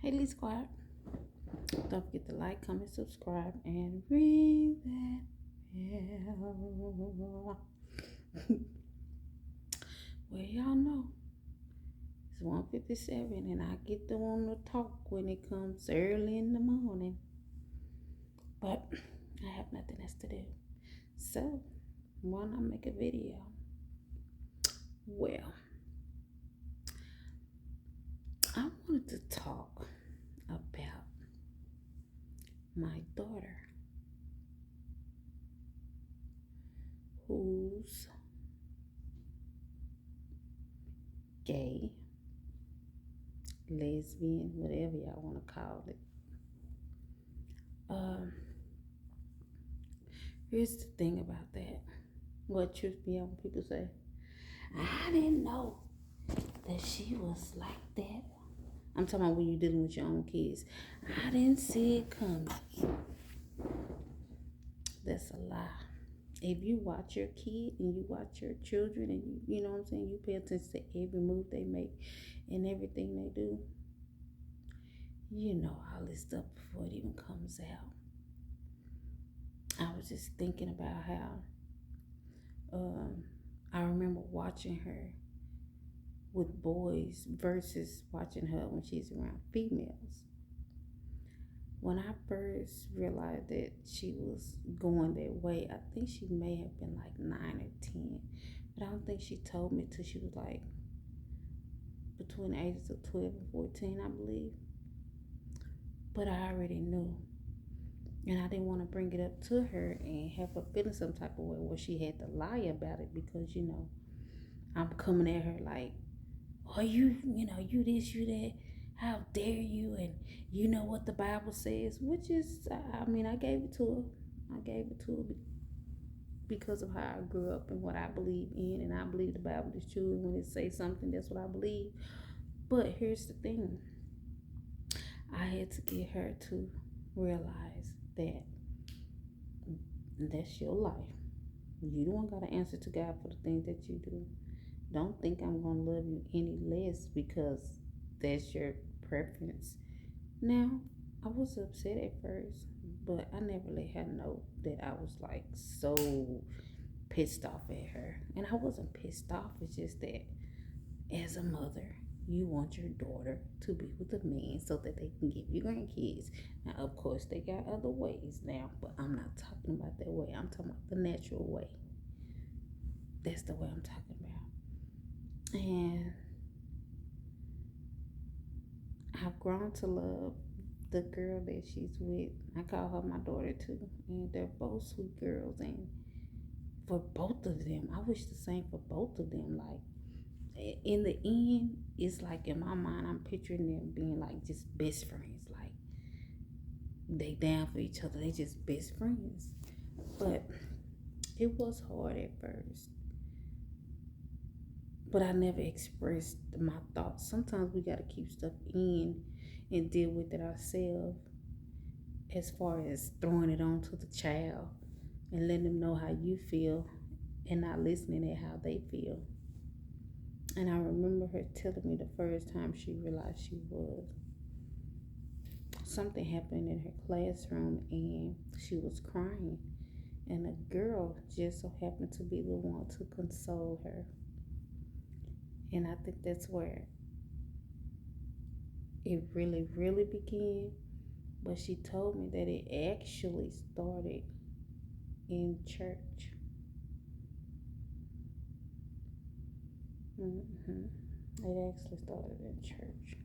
Hey, Lee Squad. Don't forget to like, comment, subscribe, and ring that bell. Well, y'all know it's 1:57, and I get to want to talk when it comes early in the morning. But I have nothing else to do. So, why not make a video? Well, I wanted to talk about my daughter who's gay, lesbian, whatever y'all want to call it. Um, Here's the thing about that. What truth be on when people say, I didn't know that she was like that. I'm talking about when you're dealing with your own kids. I didn't see it coming. That's a lie. If you watch your kid and you watch your children and you know what I'm saying, you pay attention to every move they make and everything they do, you know all this stuff before it even comes out. I was just thinking about how I remember watching her with boys versus watching her when she's around females. When I first realized that she was going that way, I think she may have been like 9 or 10, but I don't think she told me till she was like between the ages of 12 and 14, I believe. But I already knew, and I didn't want to bring it up to her and have her feeling some type of way where she had to lie about it, because I'm coming at her like, oh, you this, you that, how dare you, and you know what the Bible says, which is, I gave it to her. I gave it to her because of how I grew up and what I believe in, and I believe the Bible is true, and when it says something, that's what I believe. But here's the thing. I had to get her to realize that that's your life. You don't got to answer to God for the things that you do. Don't think I'm going to love you any less because that's your preference. Now, I was upset at first, but I never let her know that I was like so pissed off at her. And I wasn't pissed off, it's just that as a mother, you want your daughter to be with a man so that they can give you grandkids. Now, of course, they got other ways now, but I'm not talking about that way. I'm talking about the natural way. That's the way I'm talking about. And I've grown to love the girl that she's with. I call her my daughter too. And they're both sweet girls. And for both of them, I wish the same for both of them. Like, in the end, it's like in my mind, I'm picturing them being like just best friends. Like, they down for each other. They just best friends. But it was hard at first. But I never expressed my thoughts. Sometimes we got to keep stuff in and deal with it ourselves, as far as throwing it on to the child and letting them know how you feel and not listening at how they feel. And I remember her telling me the first time she realized she was. Something happened in her classroom and she was crying. And a girl just so happened to be the one to console her. And I think that's where it really, really began. But she told me that it actually started in church. It actually started in church.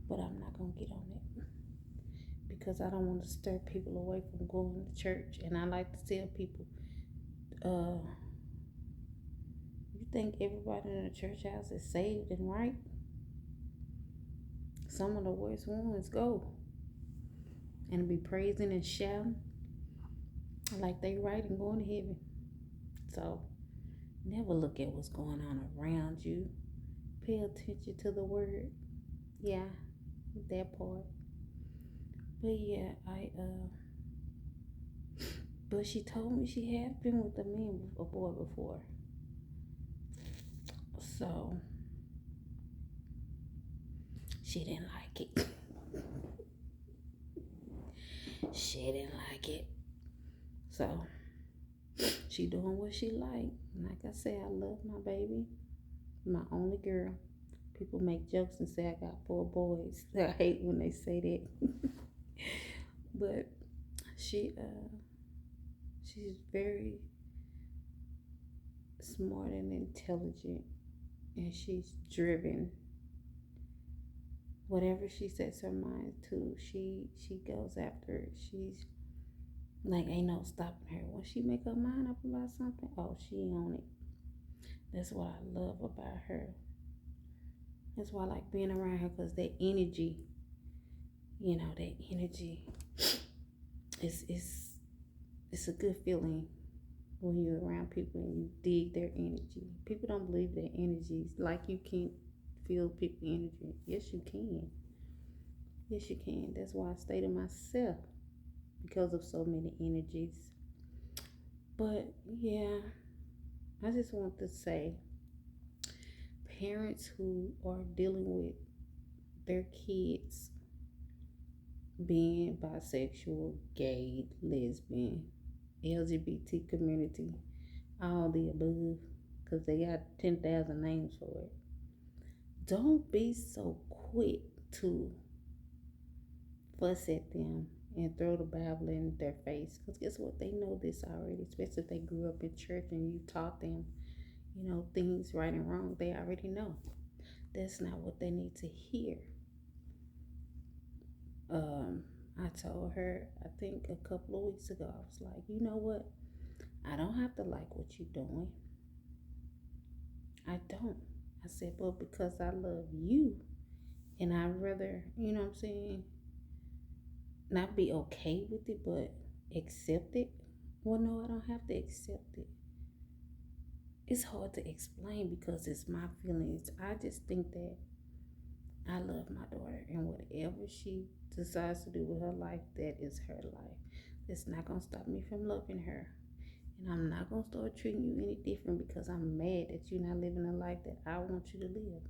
But I'm not going to get on it because I don't want to stir people away from going to church. And I like to tell people, you think everybody in the church house is saved and right? Some of the worst ones go and be praising and shouting like they right and going to heaven. So never look at what's going on around you. Pay attention to the word. Yeah, that part. But yeah, but she told me she had been with a boy before. So she didn't like it. She didn't like it. So she doing what she like. Like I said, I love my baby, my only girl. People make jokes and say I got 4 boys. I hate when they say that. But she's very smart and intelligent, and she's driven. Whatever she sets her mind to, she goes after it. She's like, ain't no stopping her. When she make her mind up about something, oh, she on it. That's what I love about her. That's why I like being around her, because that energy, that energy is it's a good feeling when you're around people and you dig their energy. People don't believe their energies. Like, you can't feel people energy. Yes, you can. Yes, you can. That's why I stay to myself, because of so many energies. But yeah, I just want to say, parents who are dealing with their kids being bisexual, gay, lesbian, LGBT community, all the above, because they got 10,000 names for it. Don't be so quick to fuss at them and throw the Bible in their face. Because guess what? They know this already, especially if they grew up in church and you taught them, things right and wrong. They already know. That's not what they need to hear. I told her, I think a couple of weeks ago, I was like, you know what? I don't have to like what you're doing. I don't. I said, but because I love you, and I'd rather, what I'm saying, not be okay with it, but accept it. Well, no, I don't have to accept it. It's hard to explain because it's my feelings. I just think that I love my daughter, and whatever she decides to do with her life, that is her life. It's not going to stop me from loving her. And I'm not going to start treating you any different because I'm mad that you're not living the life that I want you to live.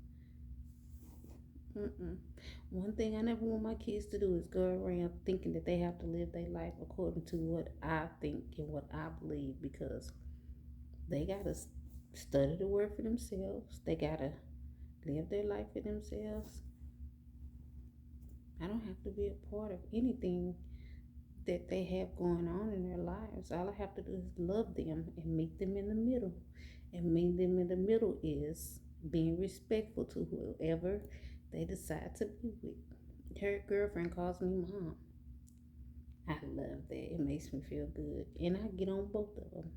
One thing I never want my kids to do is go around thinking that they have to live their life according to what I think and what I believe, because they got to study the word for themselves. They got to live their life for themselves. I don't have to be a part of anything that they have going on in their lives. All I have to do is love them and meet them in the middle. And meeting them in the middle is being respectful to whoever they decide to be with. Her girlfriend calls me mom. I love that. It makes me feel good. And I get on both of them.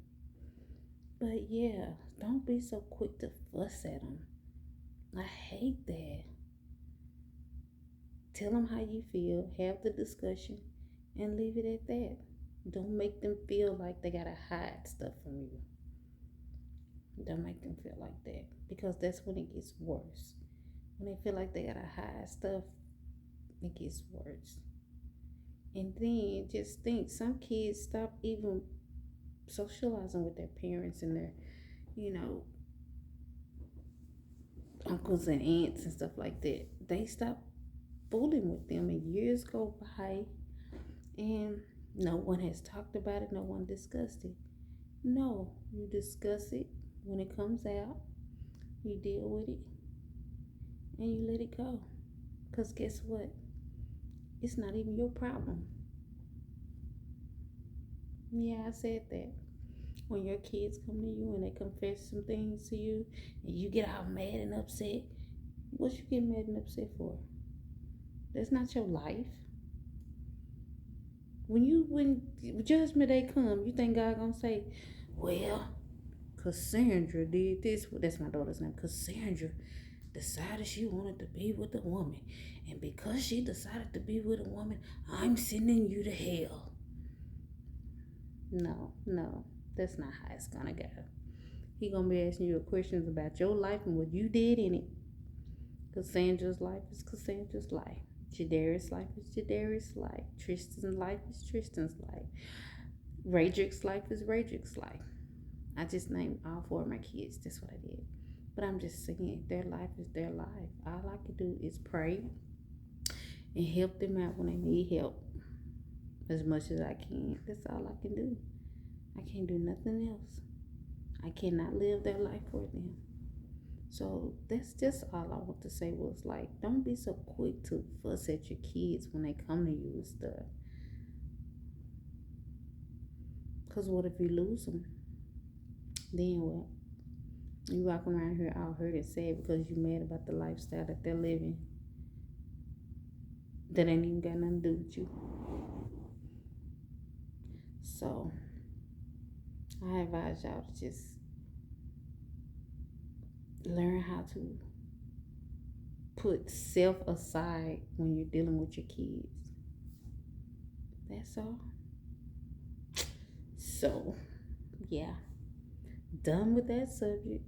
But yeah, don't be so quick to fuss at them. I hate that. Tell them how you feel. Have the discussion and leave it at that. Don't make them feel like they gotta hide stuff from you. Don't make them feel like that, because that's when it gets worse. When they feel like they gotta hide stuff, it gets worse. And then just think, some kids stop even socializing with their parents and their, uncles and aunts and stuff like that. They stop fooling with them, and years go by, and no one has talked about it, no one discussed it. No, you discuss it when it comes out, you deal with it, and you let it go. Because guess what? It's not even your problem. Yeah, I said that. When your kids come to you and they confess some things to you, and you get all mad and upset, what you get mad and upset for? That's not your life. When judgment day come, you think God gonna say, well, Cassandra did this? That's my daughter's name. Cassandra decided she wanted to be with a woman, and because she decided to be with a woman, I'm sending you to hell. No, that's not how it's gonna go. He gonna be asking you questions about your life and what you did in it. Cassandra's life is Cassandra's life. Jadarius' life is Jadarius' life. Tristan's life is Tristan's life. Radrick's life is Radrick's life. I just named all 4 of my kids. That's what I did. But I'm just saying, their life is their life. All I can do is pray and help them out when they need help. as much as I can. That's all I can do. I can't do nothing else. I cannot live their life for them. So that's just all I want to say was like, don't be so quick to fuss at your kids when they come to you and stuff. Cause what if you lose them? Then what? You walking around here all hurt and sad because you mad about the lifestyle that they're living. That ain't even got nothing to do with you. So I advise y'all to just learn how to put self aside when you're dealing with your kids. That's all. So, yeah, done with that subject.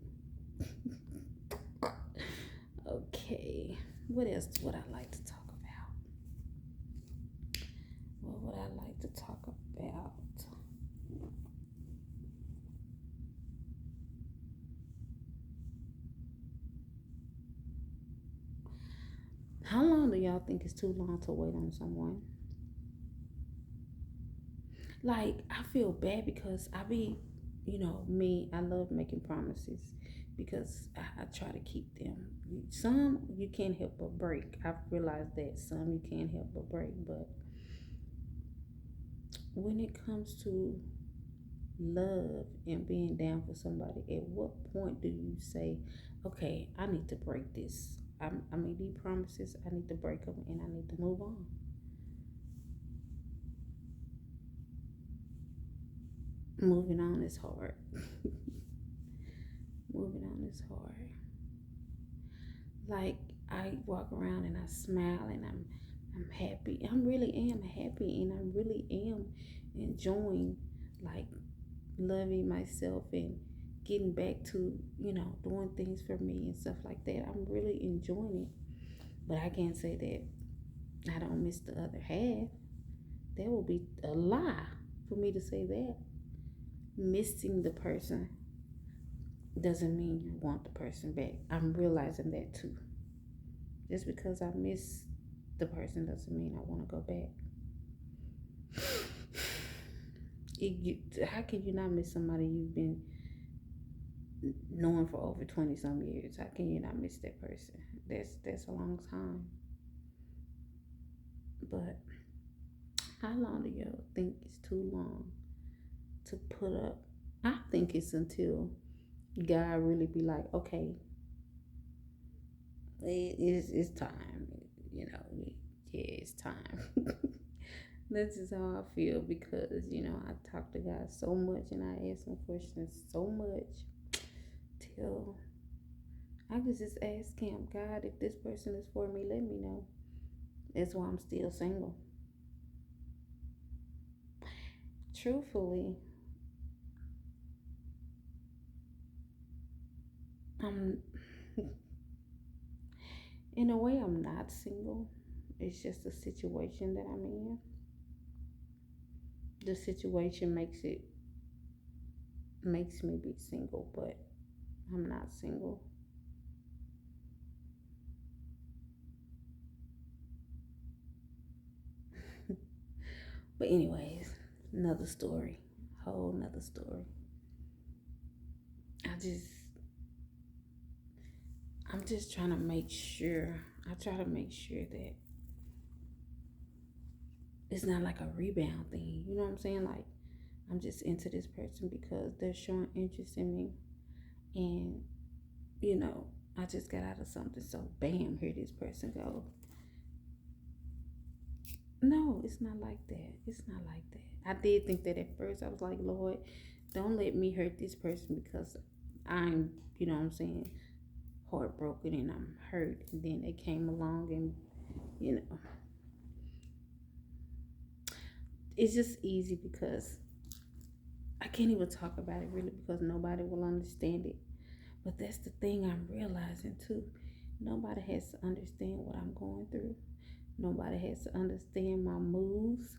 Okay, what else would I like to talk about? What would I like to talk about? How long do y'all think is too long to wait on someone? Like, I feel bad because me, I love making promises because I try to keep them. Some you can't help but break. I've realized that some you can't help but break. But when it comes to love and being down for somebody, at what point do you say, okay, I need to break this? I made these promises, I need to break them and I need to move on. Moving on is hard. Moving on is hard. Like, I walk around and I smile and I'm happy. I really am happy and I really am enjoying like loving myself and getting back to, doing things for me and stuff like that. I'm really enjoying it. But I can't say that I don't miss the other half. That would be a lie for me to say that. Missing the person doesn't mean you want the person back. I'm realizing that too. Just because I miss the person doesn't mean I want to go back. How can you not miss somebody you've been knowing for over 20 some years? How can you not miss that person? That's a long time. But how long do y'all think is too long to put up? I think it's until God really be like, okay, it's time. Yeah, it's time. This is how I feel because I talk to God so much and I ask him questions so much till I could just ask him, God, if this person is for me, let me know. That's why I'm still single. Truthfully, I'm in a way I'm not single. It's just a situation that I'm in. The situation makes me be single, but I'm not single. But anyways, another story. Whole nother story. I just I'm just trying to make sure. I try to make sure that it's not like a rebound thing. You know what I'm saying? Like, I'm just into this person because they're showing interest in me. And, I just got out of something. So, bam, here this person go. No, it's not like that. It's not like that. I did think that at first. I was like, Lord, don't let me hurt this person because I'm, what I'm saying, heartbroken and I'm hurt. And then they came along and, you know, it's just easy because I can't even talk about it really because nobody will understand it. But that's the thing I'm realizing too. Nobody has to understand what I'm going through. Nobody has to understand my moves.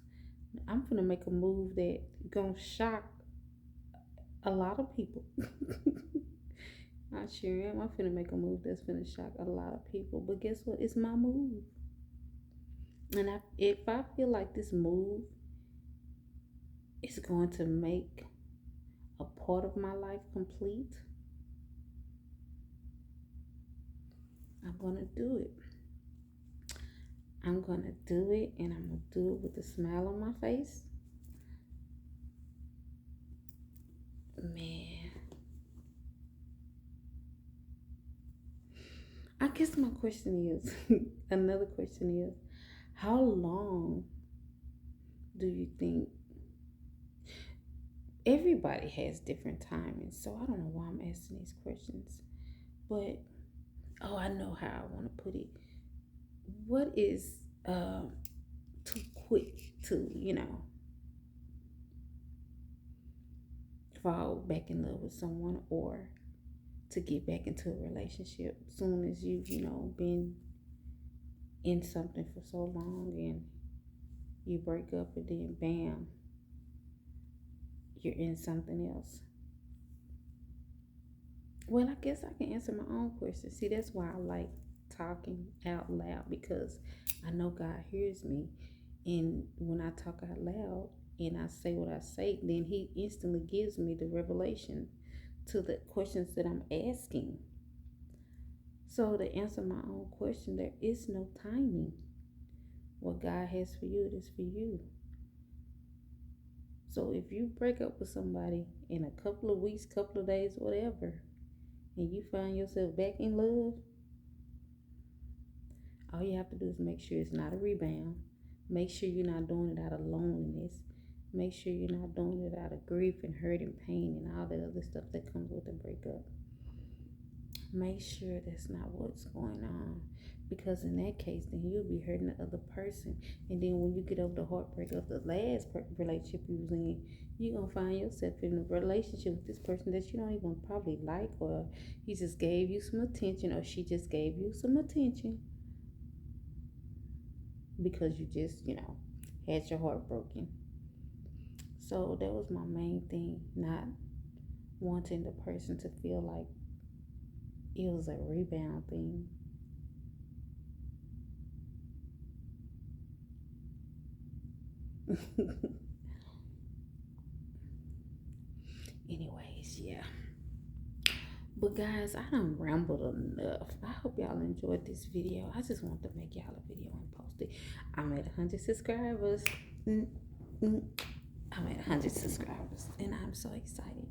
I'm gonna make a move that gonna shock a lot of people. I sure am. I'm finna make a move that's gonna shock a lot of people. But guess what? It's my move. And if I feel like this move is going to make a part of my life complete, I'm going to do it. I'm going to do it, and I'm going to do it with a smile on my face. Man, I guess my question is another question is, how long do you think? Everybody has different timings, so I don't know why I'm asking these questions. But oh, I know how I want to put it. What is too quick to, fall back in love with someone, or to get back into a relationship soon as you've, been in something for so long and you break up and then bam, you're in something else? Well, I guess I can answer my own question. See, that's why I like talking out loud, because I know God hears me. And when I talk out loud and I say what I say, then He instantly gives me the revelation to the questions that I'm asking. So, to answer my own question, there is no timing. What God has for you, it is for you. So, if you break up with somebody in a couple of weeks, couple of days, whatever, and you find yourself back in love, all you have to do is make sure it's not a rebound. Make sure you're not doing it out of loneliness. Make sure you're not doing it out of grief and hurt and pain and all that other stuff that comes with a breakup. Make sure that's not what's going on. Because in that case, then you'll be hurting the other person. And then when you get over the heartbreak of the last relationship you was in, you're going to find yourself in a relationship with this person that you don't even probably like, or he just gave you some attention, or she just gave you some attention because you just, had your heart broken. So that was my main thing, not wanting the person to feel like it was a rebound thing. Anyways, yeah. But guys, I done rambled enough. I hope y'all enjoyed this video. I just want to make y'all a video and post it. I'm at 100 subscribers. I'm at 100 subscribers, and I'm so excited.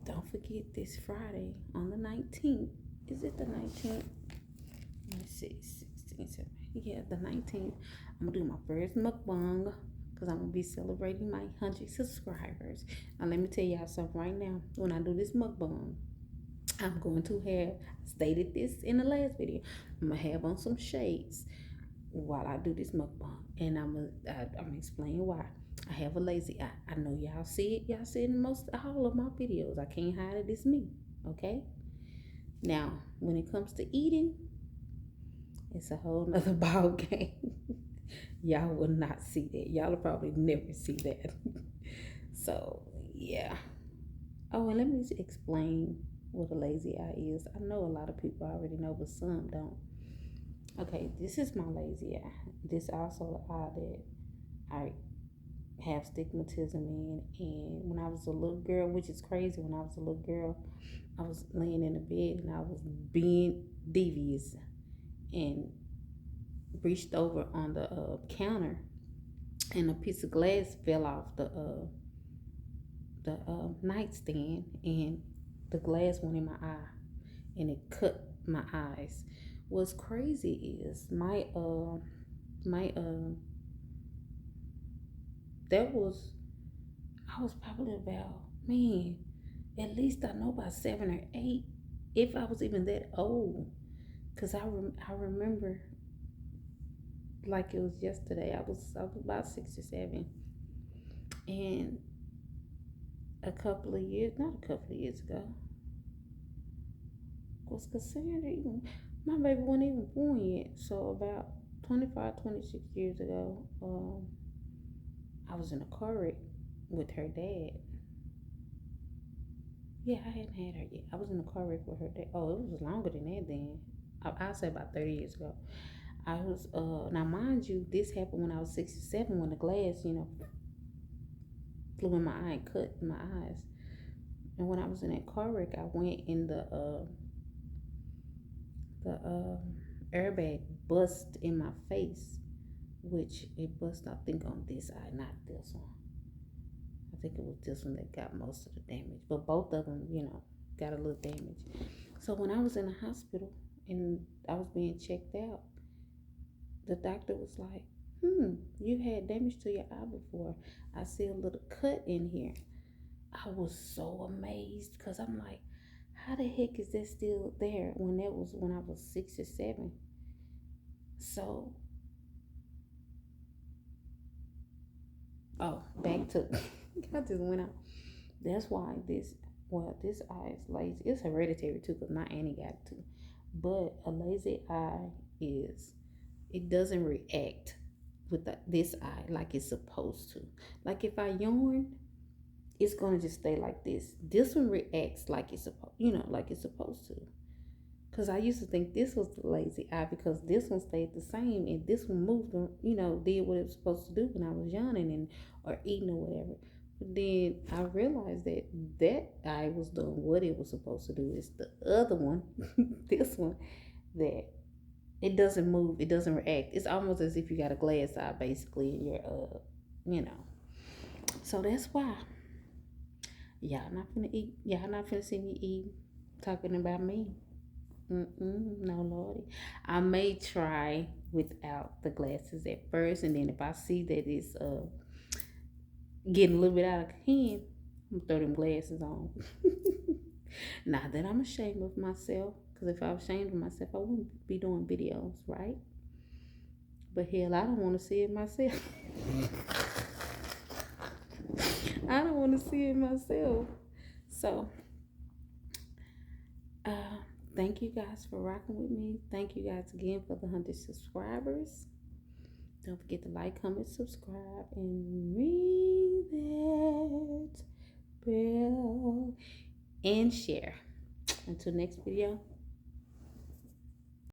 Don't forget, this Friday on the 19th. Is it the 19th? Let me see. 16, 17. Yeah, the 19th. I'm going to do my first mukbang, because I'm going to be celebrating my 100 subscribers. Now, let me tell y'all something right now. When I do this mukbang, I'm going to have, stated this in the last video, I'm going to have on some shades while I do this mukbang. And I'm explaining why. I have a lazy eye. I know y'all see it. Y'all see it in most all of my videos. I can't hide it. It's me. Okay? Now, when it comes to eating, it's a whole nother ball game. Y'all will not see that. Y'all will probably never see that. So, yeah. Oh, and let me explain what a lazy eye is. I know a lot of people already know, but some don't. Okay, this is my lazy eye. This also the eye that I have stigmatism in. And when I was a little girl, which is crazy, when I was a little girl, I was laying in the bed and I was being devious and reached over on the counter, and a piece of glass fell off the nightstand, and the glass went in my eye and it cut my eyes. What's crazy is my that was I was probably about, man, at least I know about 7 or 8, if I was even that old, because I remember like it was yesterday. I was about 6 or 7, and not a couple of years ago, was considered even, my baby wasn't even born yet. So about 25, 26 years ago, I was in a car wreck with her dad. Yeah, I hadn't had her yet. I was in a car wreck with her dad. Oh, it was longer than that then. I'll say about 30 years ago. I was, now mind you, this happened when I was 6 or 7, when the glass, flew in my eye and cut my eyes. And when I was in that car wreck, I went in the airbag bust in my face, which it bust, I think, on this eye, not this one. I think it was this one that got most of the damage, but both of them, got a little damage. So when I was in the hospital and I was being checked out, the doctor was like, you had damage to your eye before. I see a little cut in here. I was so amazed because I'm like, how the heck is that still there when that was when I was 6 or 7? So, back to, I just went out. That's why this eye is lazy. It's hereditary too because my auntie got it too. But a lazy eye is, it doesn't react with this eye like it's supposed to. Like if I yawn, it's gonna just stay like this. This one reacts like it's supposed, like it's supposed to. Cause I used to think this was the lazy eye because this one stayed the same and this one moved, did what it was supposed to do when I was yawning and or eating or whatever. But then I realized that that eye was doing what it was supposed to do. It's the other one, this one, that it doesn't move, it doesn't react. It's almost as if you got a glass eye basically in your you know. So that's why y'all not finna eat. Y'all not finna see me eat talking about me. No, Lordy. I may try without the glasses at first, and then if I see that it's getting a little bit out of hand, I'm gonna throw them glasses on. Not that I'm ashamed of myself, because if I was ashamed of myself, I wouldn't be doing videos, right? But hell, I don't want to see it myself. I don't want to see it myself. So, thank you guys for rocking with me. Thank you guys again for the 100 subscribers. Don't forget to like, comment, subscribe, and ring that bell and share. Until next video.